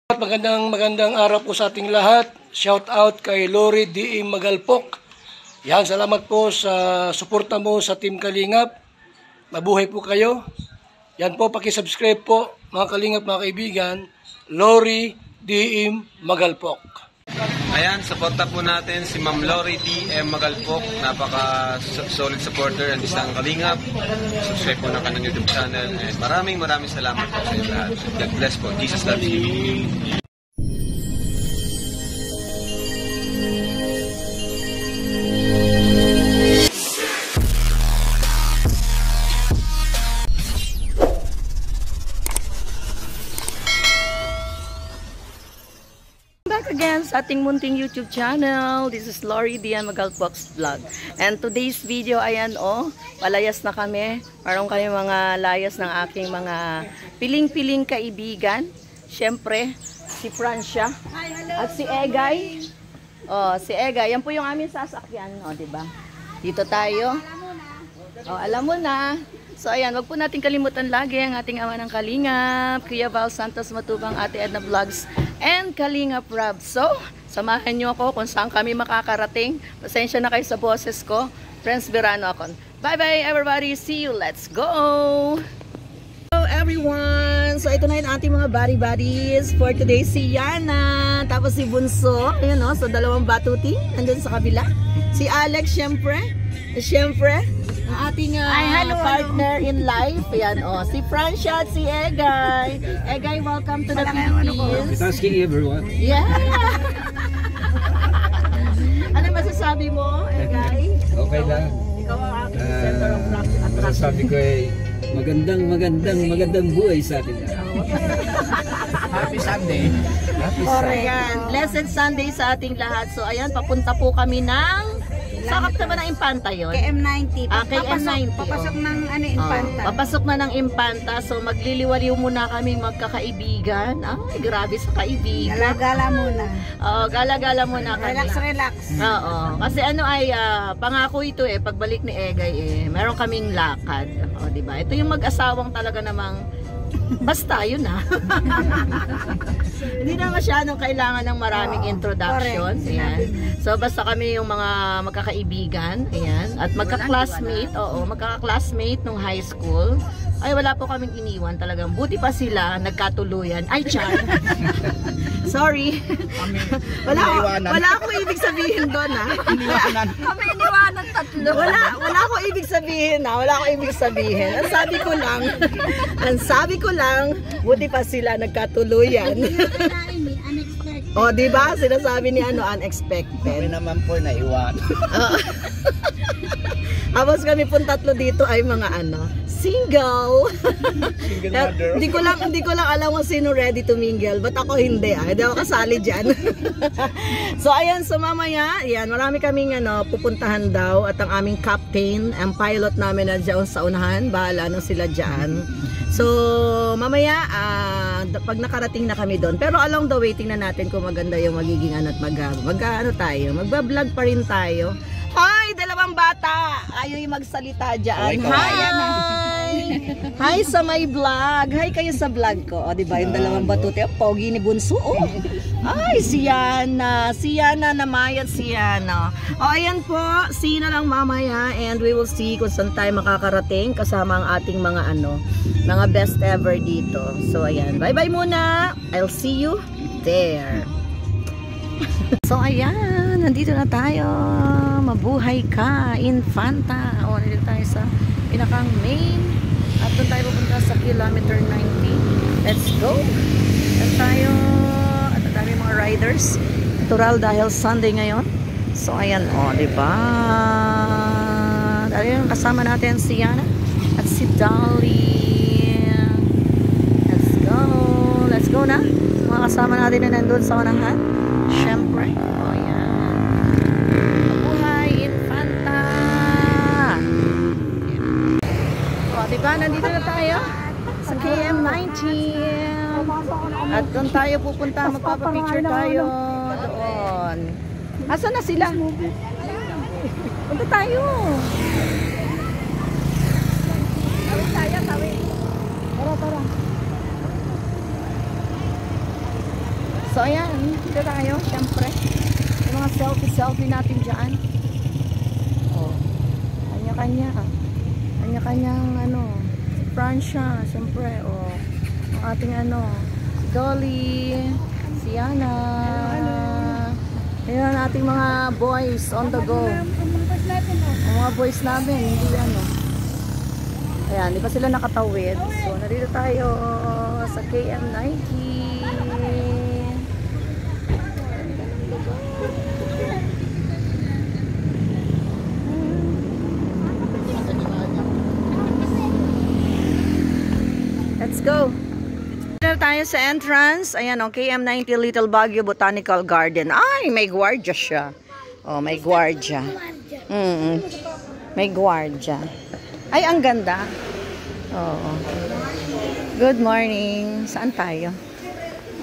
Magandang araw po sa ating lahat. Shout out kay Lori D. Magalpok. Yan, salamat po sa suporta mo sa Team Kalingap. Mabuhay po kayo. Yan po, paki-subscribe po mga Kalingap, mga kaibigan. Lori D. Magalpok. Ayan, suporta po natin si Ma'am Lori D. Magalpok. Napaka-solid supporter and isang Kalingap. Subscribe po na kanyang YouTube channel. And maraming salamat po sa inyo lahat. God bless po. Jesus loves you. Again sa ating munting YouTube channel. This is Lori D. Magalpok's vlog. And today's video, ayan palayas na kami. Parang kayo mga layas ng aking mga piling-piling kaibigan. Siyempre, si Francia at si Egay. Si Egay, yan po yung aming sasakyan, diba? Dito tayo. Alam mo na. So ayan, wag po natin kalimutan lagi ang ating ama ng Kalingap, Kuya Val Santos Matubang, Ate Edna Vlogs, and Kalingap Rob. So, samahan nyo ako kung saan kami makakarating. Pasensya na kayo sa boses ko. Friends Verano ako. Bye-bye everybody. See you. Let's go! Hello everyone! So ito na yung ating mga buddies for today. Si Yana, tapos si Bunso. Ayan so dalawang batuti. Nandun sa kabila. Si Alex, syempre. Ang ating partner in life. Ayan, si Francia at si Egay. Egay, welcome to the Philippines. Asking everyone. Yeah! Ano masasabi mo, Egay? Okay lang. Ikaw ang aking center of attraction. Masasabi ko ay magandang buhay sa atin. Happy Sunday. Happy Sunday. Blessed Sunday sa ating lahat. So ayan, papunta po kami ng sakap na ba ng Impanta yun? KM90. KM90. Papasok ng Impanta. Papasok na ng Impanta. So magliliwaliw muna kami magkakaibigan. Ay, grabe sa kaibigan. Gala-gala muna. Gala-gala muna kami. Relax. Kasi pangako ito pagbalik ni Egay meron kaming lakad. Diba? Ito yung mag-asawang talaga namang basta yun Hindi na masyadong kailangan ng maraming introduction. Ayan. So basta kami yung mga magkakaibigan, ayan, at magka-classmate, magka-classmate nung high school. Ay wala po kaming iniwan talagang. Buti pa sila nagkatuluyan. Ay char. Sorry. Wala akong ibig sabihin doon Kami iniwanan tatlo. Wala akong ibig sabihin Wala akong ibig sabihin. Ang sabi ko lang, buti pa sila nagkatuluyan. Diba? Sinasabi ni unexpected. Kami naman po naiwan. Tapos kami pong tatlo dito ay mga single. Single mother. Hindi ko lang alam kung sino ready to mingle, but ako hindi hindi ako kasali dyan. So ayan, so mamaya marami kaming pupuntahan daw, at ang aming captain, ang pilot namin na dyan sa unahan, bahala na sila dyan. So mamaya pag nakarating na kami doon, pero along the way tingnan natin kung maganda yung magiging at magba-vlog pa rin tayo. Hi, dalawang bata. Ayaw yung magsalita dyan. Hi sa my vlog. Hi kayo sa vlog ko. Diba yung dalawang batuti. Pogi ni Bunso. Ay, si Yana namayat si Yana. Ayan po. See na lang mamaya. And we will see kung saan tayo makakarating kasama ang ating mga mga best ever dito. So ayan. Bye-bye muna. I'll see you there. So ayan, nandito na tayo. Mabuhay ka, Infanta. Nandito tayo sa pinakang main. At doon tayo pupunta sa kilometer 90. Let's go. At tayo, at ang dami mga riders. Natural dahil Sunday ngayon. So ayan, diba? Dahil kasama natin si Yana at si Dolly. Let's go na. Mga kasama natin na nandun sa unahan. Siyempre. Ayan. Mabuhay, Infanta. Diba? Nandito na tayo sa KM90. At doon tayo pupunta. Magpapapicture tayo doon. Asan na sila? Punta tayo. Tara. So, ayan. Dito tayo, syempre. Yung mga selfie natin dyan. Oh. Kanya-kanya. Kanya-kanyang ano. Si Francia, syempre. Oh. Ang ating ano. Si Dolly. Si Yana. Ayan ang ating mga boys on the go. Ang mga boys namin, hindi ano. Ayan, di pa sila nakatawid. So, narito tayo sa KM90. Let's go! Dito tayo sa entrance. Ayan, KM90 Little Baguio Botanical Garden. Ay, may gwardiya siya. Oh, may gwardiya. May gwardiya. Ay, ang ganda. Oo. Good morning. Saan tayo?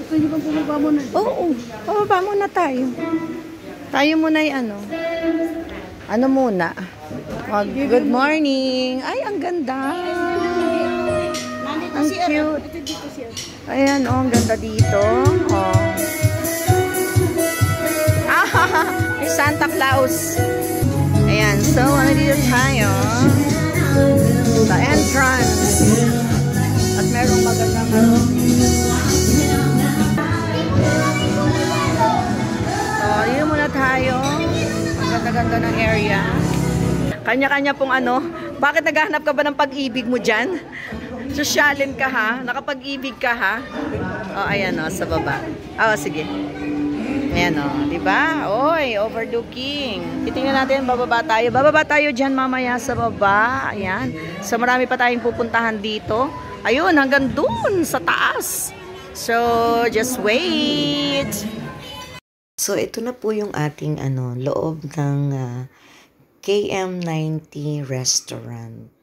Pwede bang bumaba muna? Oo. Pababa muna tayo. Tayo muna yung ano. Ano muna? Good morning. Ay, ang ganda. Ang cute. Ayan, oh, ang ganda dito. Oh. Ah, may Santa Claus. Ayan, so, ano dito tayo? The entrance. At merong magandang ano. So, yun muna tayo. Ang ganda-ganda ng area. Kanya-kanya pong ano. Bakit naghahanap ka ba ng pag-ibig mo dyan? Sosyalin ka ha? Nakapag-ibig ka ha? O, ayan o, sa baba. O, sige. Ayan o, diba? Oy, overlooking. Titingnan natin, bababa tayo. Bababa tayo dyan mamaya sa baba. Ayan. So, marami pa tayong pupuntahan dito. Ayun, hanggang dun sa taas. So, just wait. So, ito na po yung ating loob ng KM90 restaurant.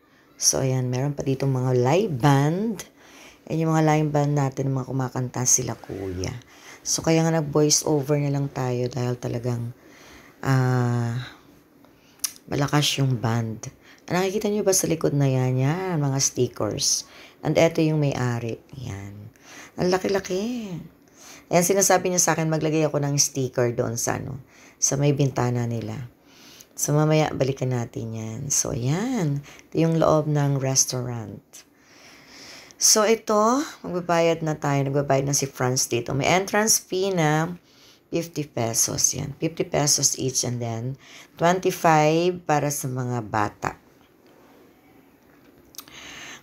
So, ayan, meron pa dito mga live band. Ayan yung mga live band natin, mga kumakanta sila kuya. So, kaya nga nag-voice over na lang tayo dahil talagang malakas yung band. Nakikita nyo ba sa likod na yan? Yan, mga stickers. And eto yung may-ari. Yan. Ang laki-laki. Ayan, sinasabi niya sa akin, maglagay ako ng sticker doon sa may bintana nila. So, mamaya, balikan natin yan. So, ayan. Ito yung loob ng restaurant. So, ito, magbabayad na tayo. Nagbabayad na si Franz dito. May entrance fee na 50 pesos. Yan. 50 pesos each and then 25 para sa mga bata.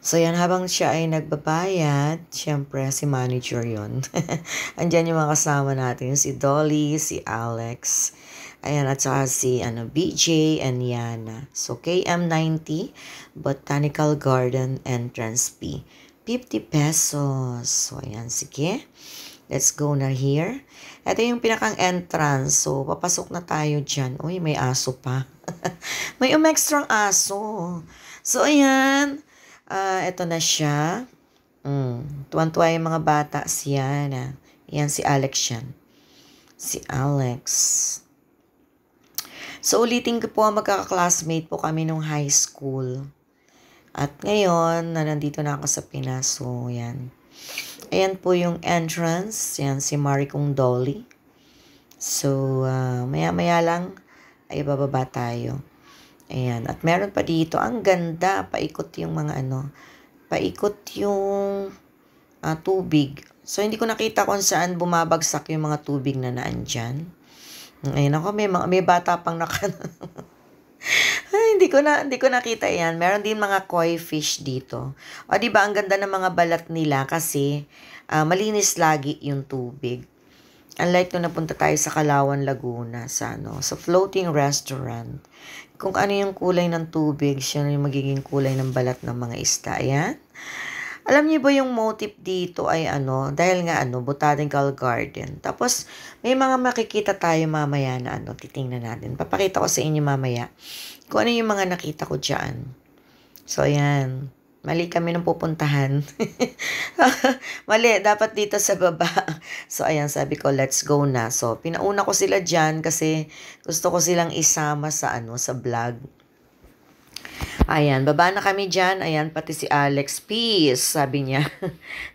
So, yan. Habang siya ay nagbabayad, syempre, si manager yun. Andyan yung mga kasama natin. Si Dolly, si Alex, ayan, at saka si BJ and Yana. So, KM90 Botanical Garden entrance fee. 50 pesos. So, ayan, sige. Let's go na here. Ito yung pinakang entrance. So, papasok na tayo dyan. Uy, may aso pa. May umextrang aso. So, ayan. Ito na siya. Tuwan-tuwa yung mga bata. Si Yana. Yan, si Alex yan. Si Alex. So, ulitin ko po, magkaka-classmate po kami nung high school. At ngayon, nandito na ako sa Pinas. So, yan. Ayan po yung entrance. Yan, si Maricong Dolly. So, maya-maya lang, ay bababa tayo. Ayan. At meron pa dito, ang ganda. Paikot yung mga paikot yung tubig. So, hindi ko nakita kung saan bumabagsak yung mga tubig na naandyan. Ayun ako, may bata pang Ay, hindi ko nakita yan. Meron din mga koi fish dito. O, diba, ang ganda ng mga balat nila kasi malinis lagi yung tubig. Unlike nung napunta tayo sa Kalawan, Laguna, sa floating restaurant. Kung ano yung kulay ng tubig, siya yung magiging kulay ng balat ng mga isda. Ayan. Alam niyo ba yung motif dito ay dahil nga botanical garden. Tapos, may mga makikita tayo mamaya na titingnan natin. Papakita ko sa inyo mamaya kung ano yung mga nakita ko dyan. So, ayan. Mali kami nang pupuntahan. Mali, dapat dito sa baba. So, ayan, sabi ko, let's go na. So, pinauna ko sila dyan kasi gusto ko silang isama sa sa vlog. Ayan, baba na kami dyan. Ayan, pati si Alex, peace, sabi niya.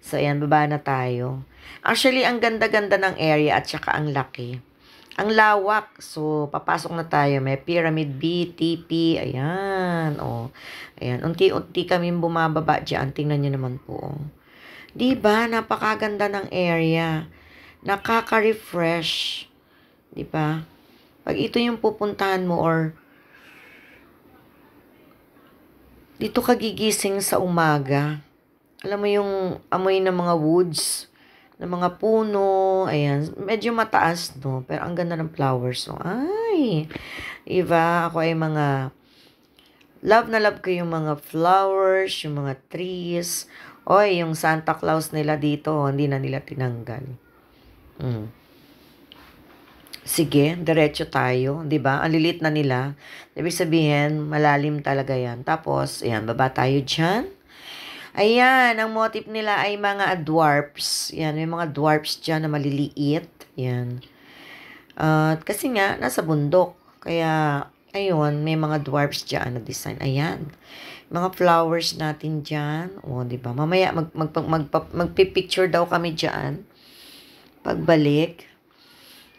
So, ayan, baba na tayo. Actually, ang ganda-ganda ng area at saka ang laki. Ang lawak. So, papasok na tayo. May Pyramid B, TP. Ayan. Oh. Ayan. Unti-unti kami bumababa dyan. Tingnan nyo naman po. Diba? Napakaganda ng area. Nakaka-refresh. Diba? Pag ito yung pupuntahan mo or dito ka gigising sa umaga. Alam mo yung amoy ng mga woods, ng mga puno, ayan, medyo mataas, no? Pero ang ganda ng flowers, no? Ay, iba, ako ay love na love ko yung mga flowers, yung mga trees. Oy, yung Santa Claus nila dito, hindi na nila tinanggal. Sige, diretso tayo, 'di ba? Ang lilit na nila. Ibig sabihin, malalim talaga 'yan. Tapos, ayan, baba tayo diyan. Ayan, ang motif nila ay mga dwarfs. Yan, may mga dwarfs diyan na maliliit. Yan. Kasi nga, nasa bundok. Kaya, ayun, may mga dwarfs diyan na design. Ayan. Mga flowers natin diyan. O, di ba? Mamaya, magpipicture daw kami diyan. Pagbalik.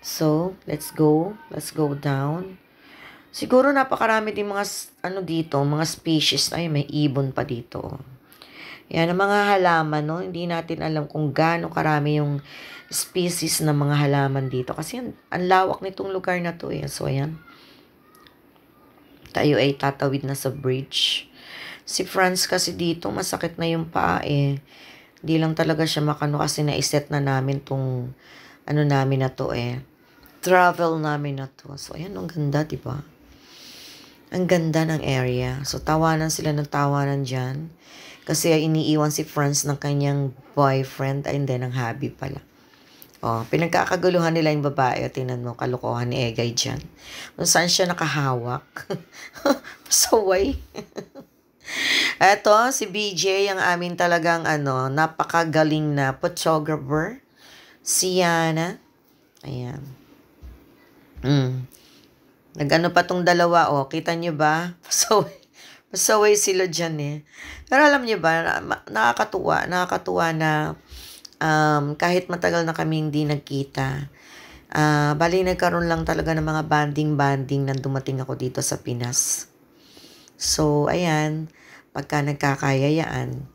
So, let's go. Let's go down. Siguro napakarami din mga, dito, mga species. Ay, may ibon pa dito. Yan, ang mga halaman, no? Hindi natin alam kung gaano karami yung species ng mga halaman dito. Kasi ang lawak nitong lugar na to, eh. So, ayan. Tayo ay tatawid na sa bridge. Si Franz kasi dito, masakit na yung paa, eh. Hindi lang talaga siya makano kasi na-set na namin tong, namin na to, eh. Travel namin na to. So, ayan, ang ganda, diba? Ang ganda ng area. So, tawanan sila ng tawanan dyan. Kasi iniiwan si Franz ng kanyang boyfriend. Ay, hindi, ng hubby pala. O, pinagkakaguluhan nila yung babae. O, tingnan mo, kalukuhan ni Egay dyan. Kung saan siya nakahawak. Pasaway. Eto, si BJ, ang amin talagang, napakagaling na photographer. Si Yana. Ayan. Nag-ano pa tong dalawa, kita nyo ba? Pasaway sila dyan, eh. Pero alam nyo ba, nakakatuwa na kahit matagal na kami hindi nagkita, bali nagkaroon lang talaga ng mga banding nang dumating ako dito sa Pinas. So, ayan, pagka nagkakayayaan,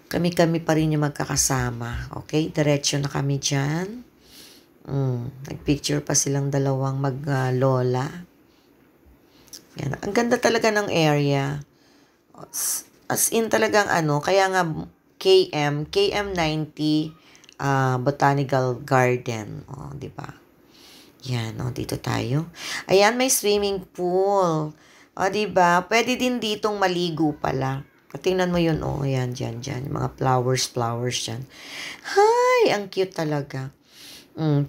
kami pa rin yung magkakasama. Okay? Diretso na kami dyan. Nagpicture pa silang dalawang mag-lola. Yan. Ang ganda talaga ng area. As in talagang kaya nga KM90 Botanical Garden. O, di ba? Yan, dito tayo. Ayan, may swimming pool. O, di ba? Pwede din ditong maligo pala. Tingnan mo yun, yan, dyan. Mga flowers dyan. Hay, ang cute talaga.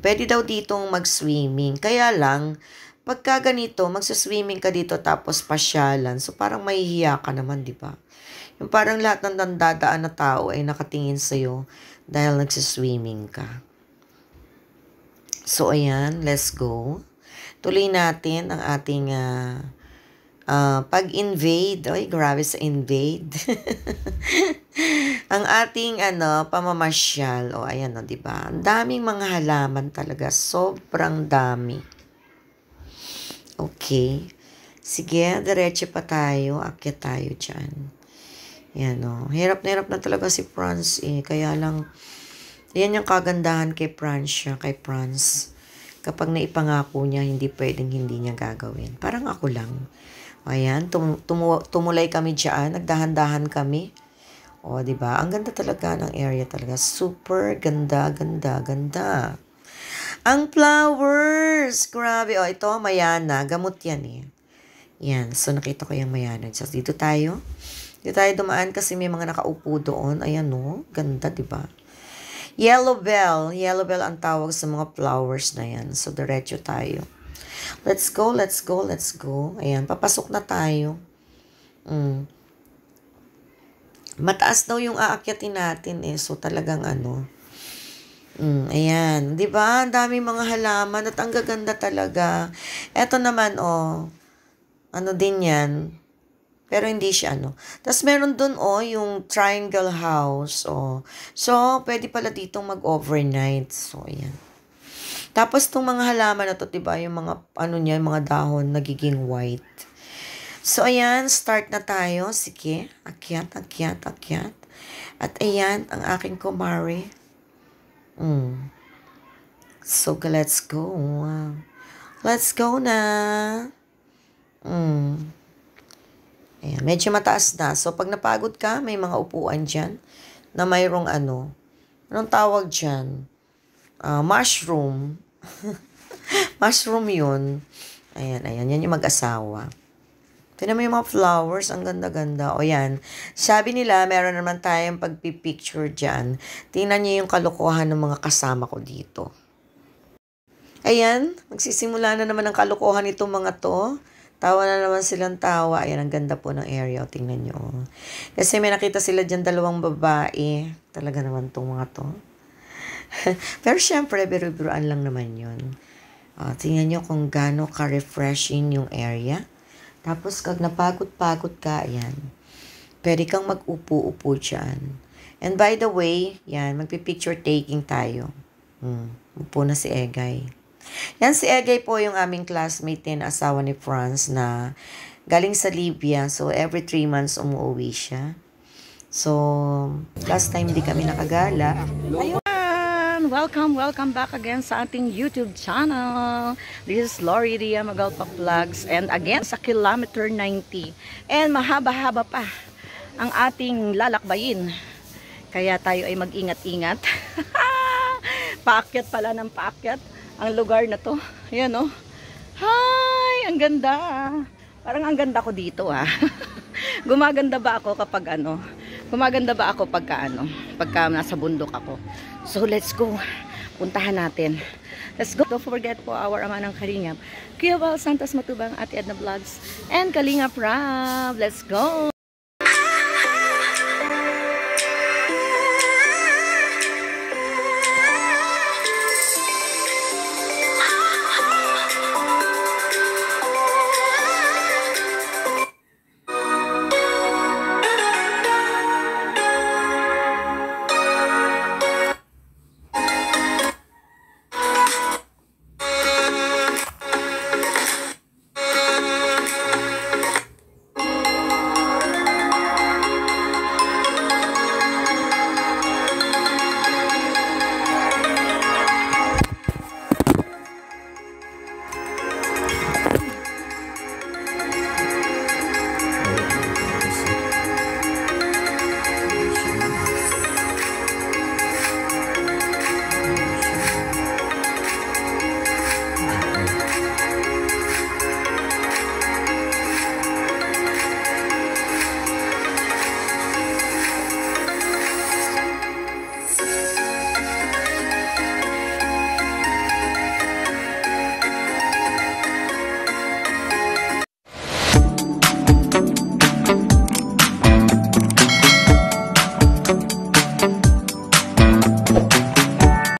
Pwede daw ditong mag-swimming. Kaya lang, pagka ganito, magsa-swimming ka dito tapos pasyalan. So, parang mahihiya ka naman, di ba? Yung parang lahat ng nandadaan na tao ay nakatingin sa'yo dahil nagsaswimming ka. So, ayan, let's go. Tuloy natin ang ating pag-invade. Ay, grabe sa invade. Ang ating pamamasyal. O, ayan, diba? Ang daming mga halaman talaga. Sobrang dami. Okay. Sige, diretso pa tayo. Akyat tayo dyan. Yan, hirap na hirap na talaga si Franz, eh. Kaya lang, yan yung kagandahan kay Franz. Kapag naipangako niya, hindi pwedeng hindi niya gagawin. Parang ako lang. Ayan, tumulay kami dyan. Nagdahan-dahan kami. O, diba? Ang ganda talaga ng area talaga. Super ganda. Ang flowers! Grabe. O, ito, mayana. Gamot yan, eh. Yan. So, nakita ko yung mayana. So, dito tayo. Dito tayo dumaan kasi may mga nakaupo doon. Ayan, ganda, diba? Yellow bell. Yellow bell ang tawag sa mga flowers na yan. So, diretso tayo. Let's go. Ayan, papasok na tayo. Mataas daw yung aakyatin natin, eh. So, talagang ayan. Diba? Ang daming mga halaman at ang gaganda talaga. Eto naman, din yan. Pero hindi siya ano. Tapos meron dun yung triangle house. So, pwede pala ditong mag-overnight. So, ayan. Tapos itong mga halaman na to, diba? Yung mga, yung mga dahon nagiging white. So, ayan. Start na tayo. Sige. Akyat. At ayan, ang aking kumare. So, let's go. Let's go na. Ayan, medyo mataas na. So, pag napagod ka, may mga upuan dyan na mayroong anong tawag dyan? Mushroom. Mushroom yun. Ayan. Yan yung mag-asawa. Tignan mo yung mga flowers. Ang ganda-ganda. O yan. Sabi nila, meron naman tayong pagpipicture dyan. Tingnan niyo yung kalokohan ng mga kasama ko dito. Ayan. Magsisimula na naman ang kalokohan itong mga to. Tawa na naman silang tawa. Ayan, ang ganda po ng area. O, tingnan nyo. Kasi may nakita sila dyan 2 babae. Talaga naman tong mga to. Pero syempre, biro-biroan lang naman yun. O, tingnan nyo kung gaano ka-refreshing yung area. Tapos, kag napagod-pagod ka, ayan. Pwede kang mag-upo-upo dyan. And by the way, yan, magpipicture taking tayo. Upo na si Egay. Yan si Egay po yung aming classmate din, asawa ni Franz na galing sa Libya. So, every 3 months umuwi siya. So, last time di kami nakagala. Ayun! Welcome back again sa ating YouTube channel. This is Lori Dia Magalpak Vlogs. And again, sa kilometer 90. And mahaba-haba pa ang ating lalakbayin. Kaya tayo ay mag-ingat-ingat. Paakyat pala ng paakyat ang lugar na to. Ayan o. Hi! Ang ganda. Parang ang ganda ko dito Gumaganda ba ako kapag Gumaganda ba ako pagka nasa bundok ako. So let's go. Puntahan natin. Let's go. Don't forget po our ama ng Kalingap, Kuya Val Santos Matubang, Ate Edna Vlogs, and Kalingap Rab. Let's go.